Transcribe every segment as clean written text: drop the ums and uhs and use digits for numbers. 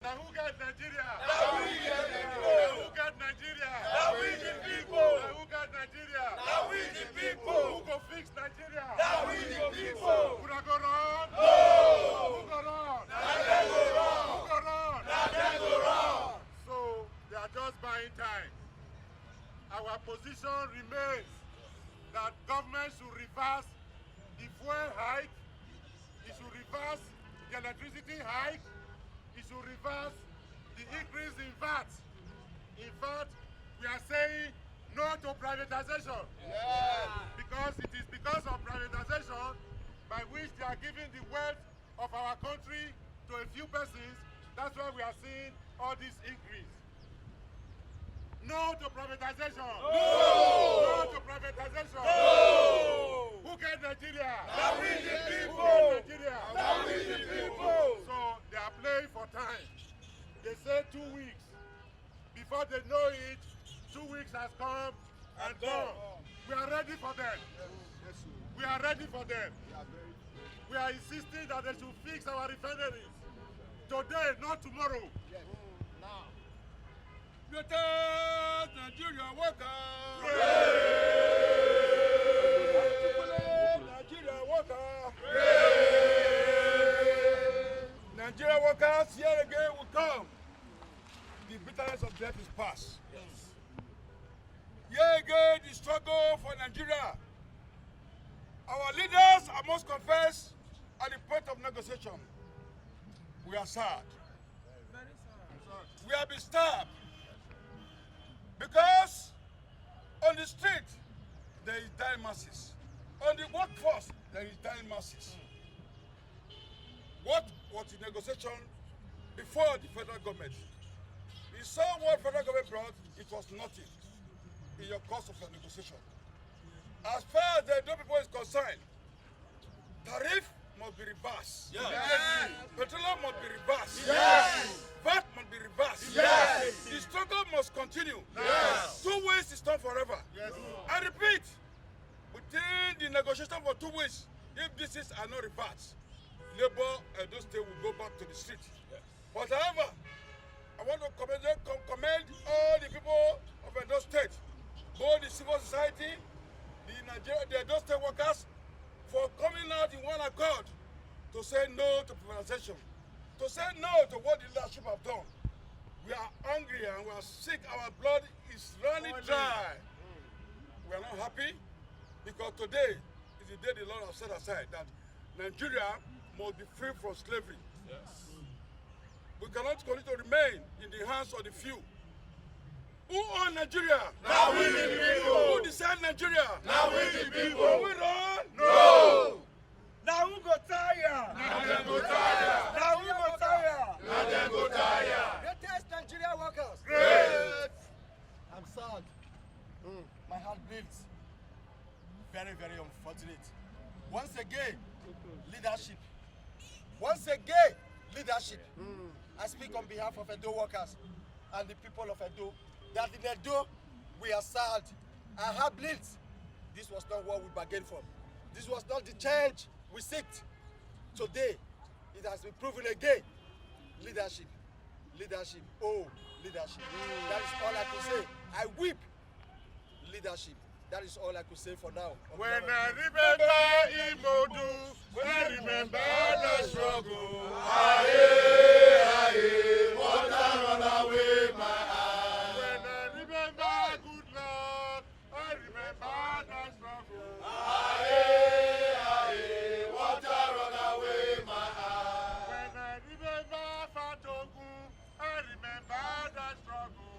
Now who got Nigeria? Now we get Nigeria. Now who got Nigeria? Now we the people. Now who got Nigeria? Now we the people. Who go fix Nigeria? Now we the people. Who not go run? No. Who go run? Now they go wrong. Who go run? Now they go wrong. So they are just buying time. Our position remains that government should reverse the fuel hike. It should reverse the electricity hike. It should reverse the increase in VAT. In fact, we are saying no to privatization. Yeah. Because it is because of privatization by which they are giving the wealth of our country to a few persons. That's why we are seeing all this increase. No to privatization. No. No to privatization. No. Who get Nigeria? Now we the Who people. get Nigeria? Now we the people. So they are playing for time. They say 2 weeks. Before they know it, 2 weeks has come and gone. We are ready for them. We are ready for them. We are insisting that they should fix our refineries. Today, not tomorrow. Greatest Nigeria worker. Nigeria worker. Nigeria workers, here again will come. The bitterness of death is past. Here again, the struggle for Nigeria. Our leaders, I must confess, at the point of negotiation, we are sad. We have been stabbed. Because on the street, there is dying masses. On the workforce, there is dying masses. What was the negotiation before the federal government? We saw what federal government brought, it was nothing in your course of your negotiation. As far as the Edo people is concerned, tariff must be reversed. Yes. Petroleum must be reversed. Yes. VAT must be reversed. Yes. The struggle must continue. Yes. 2 weeks is not forever. Yes. I repeat, within the negotiation for 2 weeks, if this is not reversed, Labour and those states will go back to the street. Yes. But however, I want to commend all the people of Edo State, both the civil society, the Edo State workers, for coming out in one accord to say no to privatization, to say no to what the leadership have done. We are hungry and we are sick. Our blood is running dry. We are not happy because today is the day the Lord has set aside that Nigeria must be free from slavery. Yes. We cannot continue to remain in the hands of the few. Who own Nigeria? Now we the people. Who decide Nigeria? Now we the people. Will we run? No. Now who go tire? Now them go tire. Now who go tire? Now them go tire. Greatest Nigeria workers. Great. I'm sad. My heart bleeds. Very, very unfortunate. Once again, leadership. Once again, leadership. I speak on behalf of Edo workers and the people of Edo. That in Edo, we are sad. Our heart bleeds. This was not what we bargained for. This was not the change we seeked. Today, it has been proven again. Leadership. Leadership. Oh, leadership. That is all I could say. I weep. Leadership. That is all I could say for now. When I remember Imodu, when I remember the struggle, Water run away my eye. when I remember good Lord, I remember the struggle. Water run away my eye. When I remember Fatogu, I remember the struggle.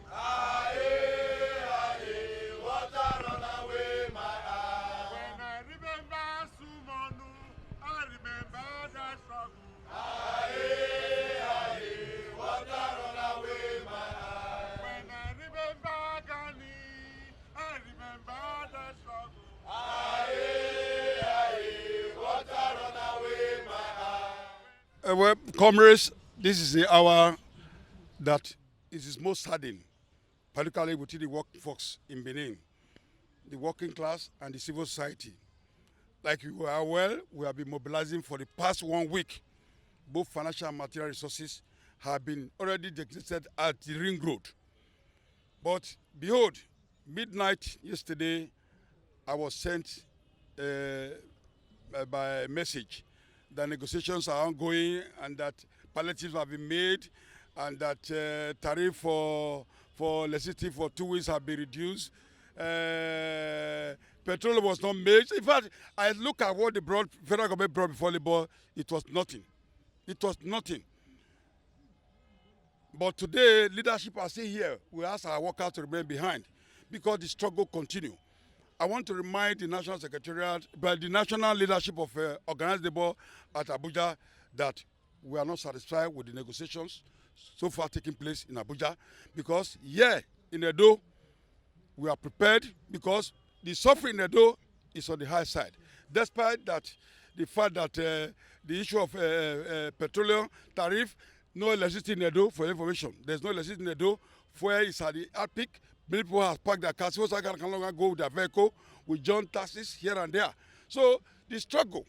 Water run away my eye. When I remember Sumonu, I remember the struggle. Water run away my eye. When I remember Ghani, I remember the struggle. Water run away my eye. Well, comrades, this is the hour that it is most saddening, particularly within the workforce in Benin, the working class and the civil society. Like you are well, we have been mobilizing for the past 1 week, both financial and material resources, have been already designated at the ring road. But behold, midnight yesterday, I was sent by message that negotiations are ongoing and that palliatives have been made and that tariff for electricity for 2 weeks have been reduced. Petrol was not made. In fact, I look at what the federal government brought before Labour, it was nothing. It was nothing. But today, leadership are still here. We ask our workers to remain behind because the struggle continues. I want to remind the National Secretariat, but the national leadership of organized labor at Abuja that we are not satisfied with the negotiations so far taking place in Abuja because here in Edo, we are prepared because the suffering in Edo is on the high side. Despite that, the fact that the issue of petroleum tariff, no electricity in Edo, for information. There's no electricity in Edo. Fuel is at the peak. Many people have parked their cars. So I can no longer go with their vehicle. We join taxis here and there. So the struggle,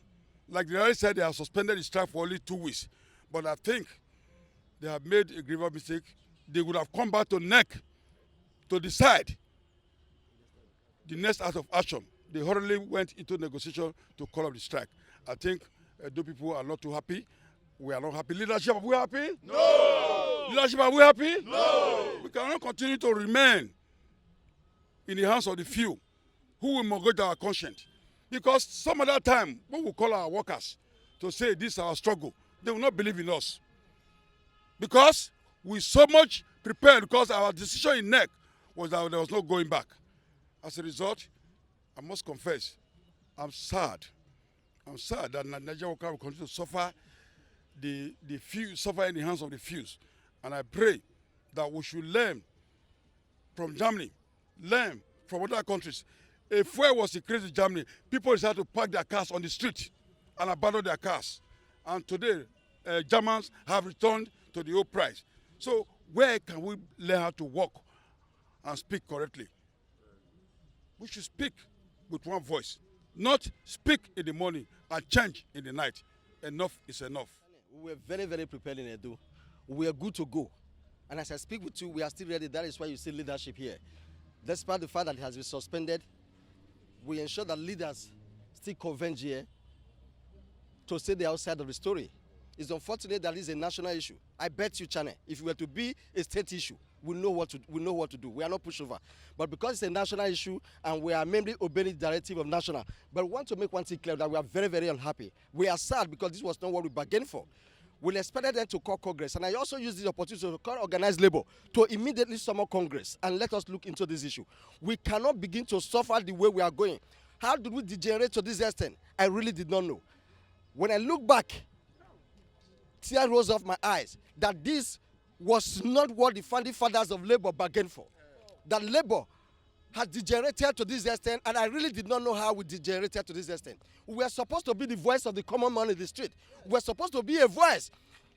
like the already said, they have suspended the strike for only 2 weeks. But I think they have made a grievous mistake. They would have come back to NEC to decide the next act of action. They hurriedly went into negotiation to call off the strike. I think Edo people are not too happy. We are not happy. Leadership, are we happy? No! Leadership, are we happy? No! We cannot continue to remain in the hands of the few who will mortgage our conscience. Because some other time, when we call our workers to say this is our struggle, they will not believe in us. Because we so much prepared because our decision in NEC was that there was no going back. As a result, I must confess, I'm sad. I'm sad that Nigerian workers will continue to suffer the few, suffer in the hands of the few. And I pray that we should learn from Germany, learn from other countries. If fuel was increased in Germany, people decided to park their cars on the street and abandon their cars. And today, Germans have returned to the old price. So where can we learn how to walk and speak correctly? We should speak with one voice, not speak in the morning and change in the night. Enough is enough. We were very, very prepared in Edo. We are good to go. And as I speak with you, we are still ready. That is why you see leadership here. Despite the fact that it has been suspended, we ensure that leaders still converge here to say the outside of the story. It's unfortunate that this is a national issue. I bet you, Chane, if it were to be a state issue, we know what to do. We are not pushover. But because it's a national issue and we are mainly obeying the directive of national, but we want to make one thing clear that we are very, very unhappy. We are sad because this was not what we bargained for. We expected them to call Congress. And I also use this opportunity to call organized labor to immediately summon Congress and let us look into this issue. We cannot begin to suffer the way we are going. How did we degenerate to this extent? I really did not know. When I look back, tears rose off my eyes that this was not what the founding fathers of labor bargained for. That labor has degenerated to this extent, and I really did not know how we degenerated to this extent. We were supposed to be the voice of the common man in the street. We were supposed to be a voice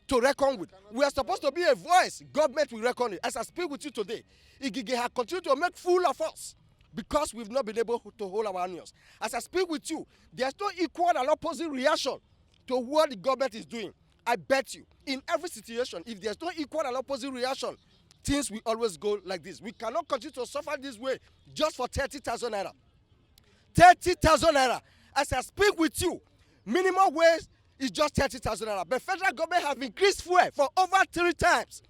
to reckon with. We are supposed to be a voice government will reckon with. As I speak with you today, Igige has continued to make fool of us because we've not been able to hold our onions. As I speak with you, there's no equal and opposite reaction to what the government is doing. I bet you, in every situation, if there's no equal and opposite reaction, things will always go like this. We cannot continue to suffer this way just for 30,000 naira. 30,000 naira. As I speak with you, minimum wage is just 30,000 naira. But federal government have increased fuel for over 3 times.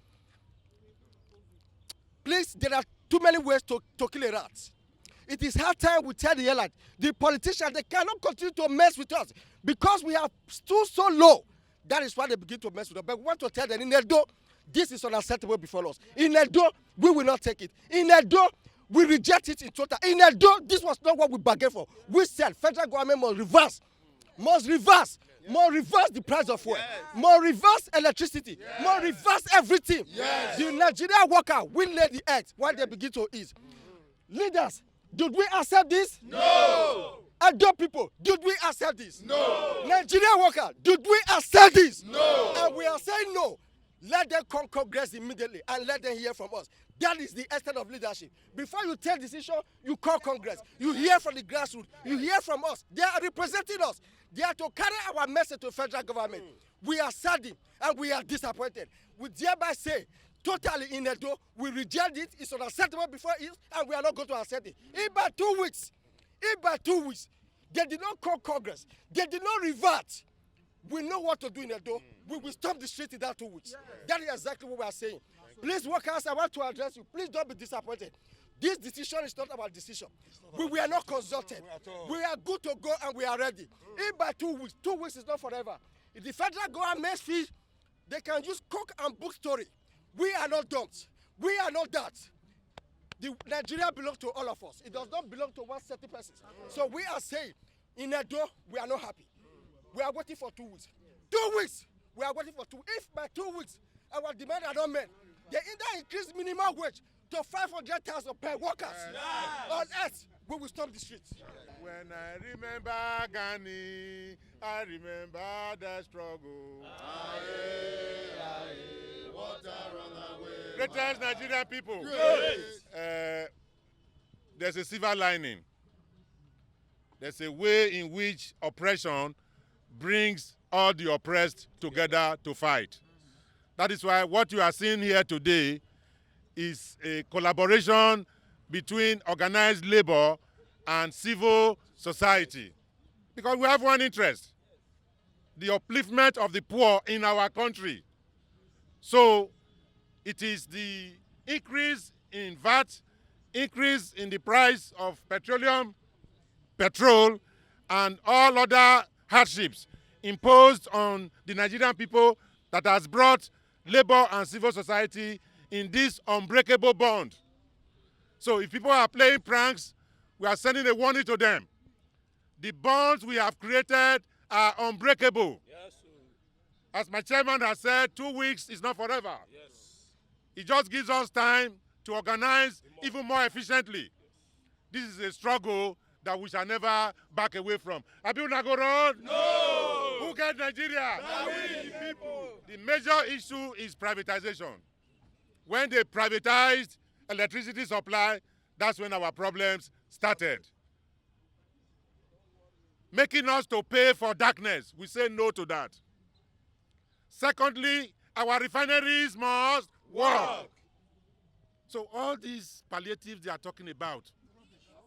Please, there are too many ways to kill a rat. It is hard time we tell the airline, the politicians, they cannot continue to mess with us because we have stood so low. That is why they begin to mess with us. But we want to tell them, in Edo, this is unacceptable before us. In Edo, we will not take it. In Edo, we reject it in total. In Edo, this was not what we bargained for. We said federal government must reverse the price of fuel, must reverse electricity, must reverse everything. The Nigerian worker will lay the eggs while they begin to eat. Leaders, did we accept this? No! Edo people, did we accept this? No! Nigerian worker, did we accept this? No! And we are saying no. Let them call Congress immediately and let them hear from us. That is the extent of leadership. Before you take decision, you call Congress. You hear from the grassroots. You hear from us. They are representing us. They are to carry our message to the federal government. We are saddened and we are disappointed. We thereby say, totally in Edo, we reject it. It's unacceptable before it, and we are not going to accept it. If by 2 weeks, they did not call Congress, they did not revert, we know what to do in Edo. We will stop the street in that 2 weeks. That is exactly what we are saying. Please, workers, I want to address you. Please don't be disappointed. This decision is not our decision. We were not consulted. We are good to go and we are ready. If by 2 weeks is not forever. If the federal government feels they can use coke and book story, we are not dumps. We are not that. Nigeria belongs to all of us. It does not belong to one certain person. So we are saying, in Edo, we are not happy. We are waiting for 2 weeks. 2 weeks! We are waiting for 2 weeks. If by 2 weeks, our demand are not met, they either increase minimum wage to 500,000 per workers on earth, we will stop the streets. When I remember Ghani, I remember the struggle. What a runaway. Greatest Nigerian people. There's a silver lining. There's a way in which oppression brings all the oppressed together to fight. That is why what you are seeing here today is a collaboration between organized labor and civil society. Because we have one interest, the upliftment of the poor in our country. So it is the increase in VAT, increase in the price of petroleum, petrol, and all other hardships imposed on the Nigerian people that has brought labor and civil society in this unbreakable bond. So if people are playing pranks, we are sending a warning to them. The bonds we have created are unbreakable. Yes, as my chairman has said, 2 weeks is not forever. Yes. It just gives us time to organize even more efficiently. This is a struggle that we shall never back away from. Abiu Nagoro? No! Who get Nigeria? We people. The major issue is privatization. When they privatized electricity supply, that's when our problems started. Making us to pay for darkness, we say no to that. Secondly, our refineries must work. So all these palliatives they are talking about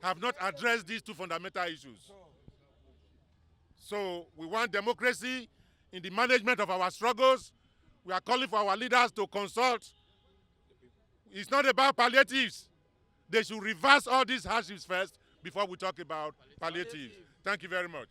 have not addressed these two fundamental issues. So we want democracy in the management of our struggles. We are calling for our leaders to consult. It's not about palliatives. They should reverse all these hardships first before we talk about palliatives. Thank you very much.